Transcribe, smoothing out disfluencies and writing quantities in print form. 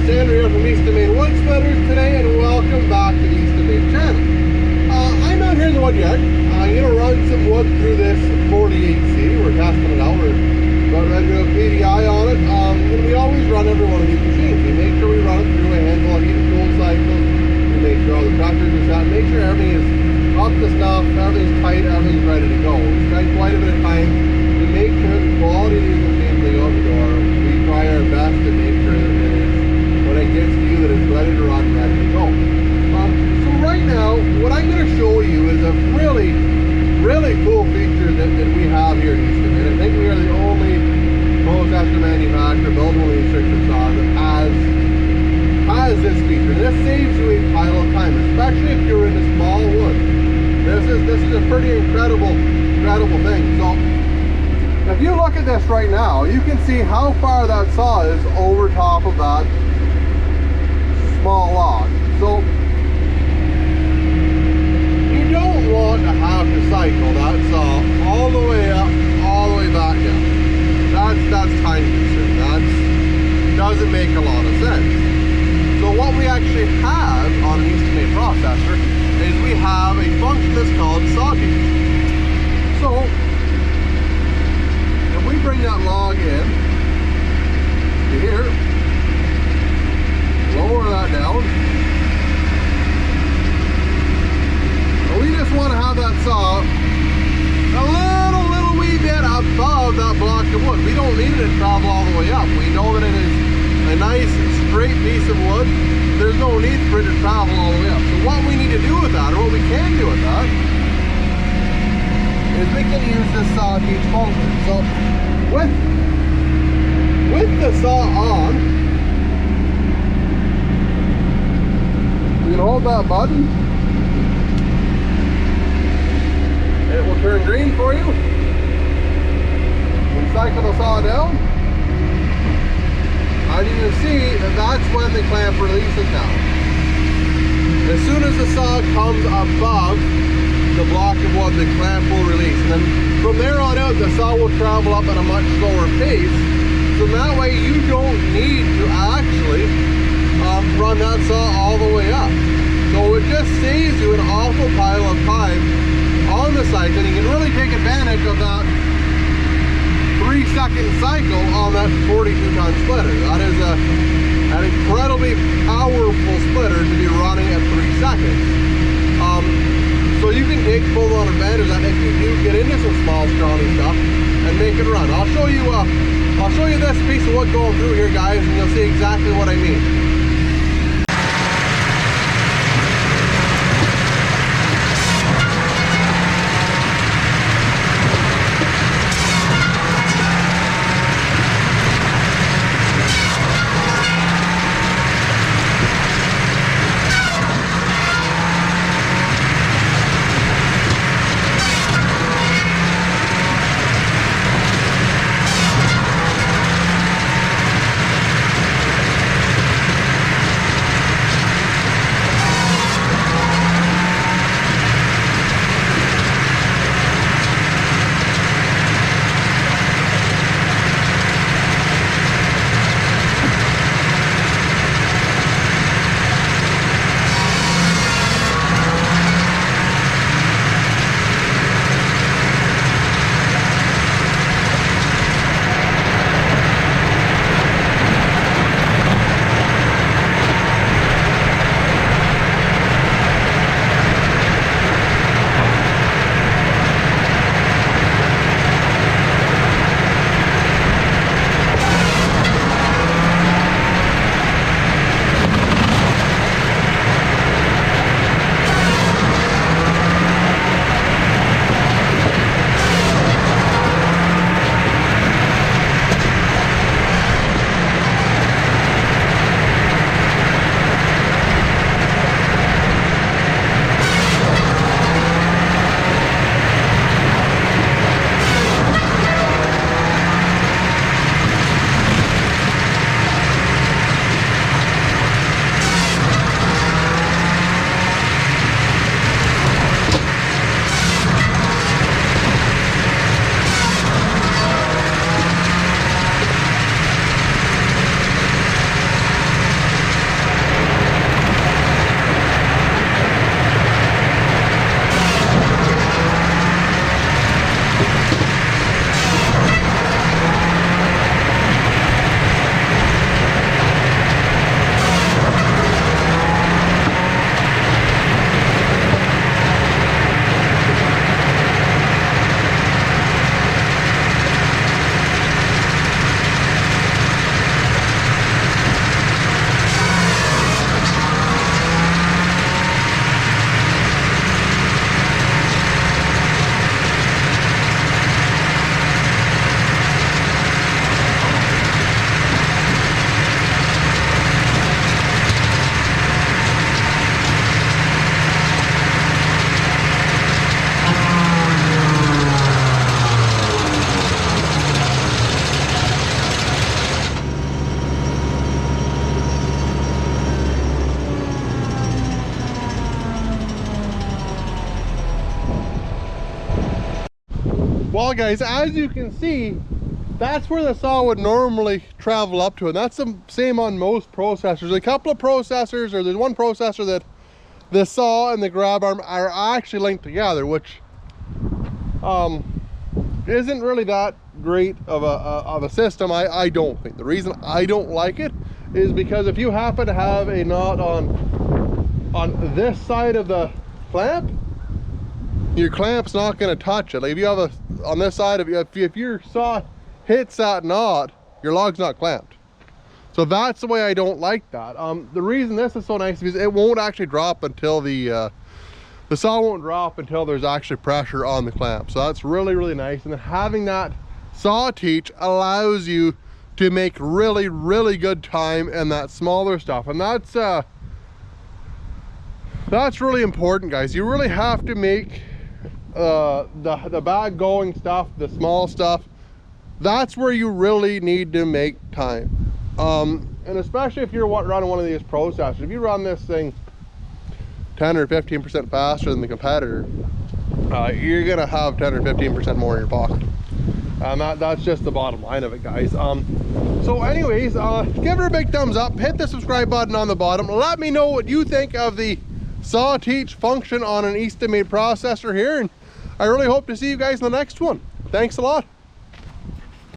Here from Eastonmade Wood Splitters today, and welcome back to the Eastonmade channel. I'm out here in the wood yard. I'm going to run some wood through this 48C. We're testing it out. We're about ready to do a PDI on it. We always run every one of these machines. We make sure we run it through a handful of heat and cool cycles. We make sure all the pressures are set. Make sure everything is up to snuff, everything's tight, everything's ready to go. We spend quite a bit of time to make sure the quality of these machines they go out the door. We try our best to make sure that it is, when it gets to you, that it's ready to run, ready to go. So right now, what I'm going to show you is a really cool feature that we have here at Eastonmade. I think we are the only processor manufacturer building one of these trick saws that has this feature. And this saves you a pile of time, especially if you're into small wood. This is a pretty incredible thing. So if you look at this right now, you can see how far that saw is over top of that small log. So you don't want to have to cycle that saw all the way up, all the way back down. That's time consuming. That doesn't make a lot of sense. So what we actually have on an Eastonmade processor is we have a function that's called saw gauge. So if we bring that log in to here, lower that down, and we just want to have that saw a little wee bit above that block of wood. We don't need it to travel all the way up. We know that it is a nice straight piece of wood. There's no need for it to travel all the way up. So what we need to do with that, or what we can do with that, is we can use this saw gauge function. So with the saw on, we can hold that button. It will turn green for you. We cycle the saw down. And you can see that that's when the clamp releases now. As soon as the saw comes above the block of wood, the clamp will release. And then from there on out, the saw will travel up at a much slower pace. So that way you don't need to actually run that saw all the way up. So it just saves you an awful pile of time on the cycle. And you can really take advantage of that 3-second cycle on that 42-ton splitter. That is an incredibly powerful splitter to be running at 3 seconds. So you can take full-on advantage of that if you do get into some small, scrawny stuff and make it run. I'll show you this piece of wood going through here, guys, and you'll see exactly what I mean. Well guys, as you can see, that's where the saw would normally travel up to, and that's the same on most processors. A couple of processors, or there's one processor that the saw and the grab arm are actually linked together, which isn't really that great of a system. I don't think. The reason I don't like it is because if you happen to have a knot on this side of the clamp, your clamp's not going to touch it. Like if you have on this side of if your saw hits that knot, your log's not clamped. So that's the way I don't like that. The reason this is so nice is it won't actually drop until the saw won't drop until there's actually pressure on the clamp. So that's really, really nice. And then having that saw teach allows you to make really, really good time in that smaller stuff. And that's really important, guys. You really have to make the bag going stuff, the small stuff. That's where you really need to make time. And especially if you're running one of these processors, if you run this thing 10 or 15% faster than the competitor, you're gonna have 10 or 15% more in your pocket. And that's just the bottom line of it, guys. So anyways, give her a big thumbs up, hit the subscribe button on the bottom, let me know what you think of the saw teach function on an Eastonmade processor here, and I really hope to see you guys in the next one. Thanks a lot.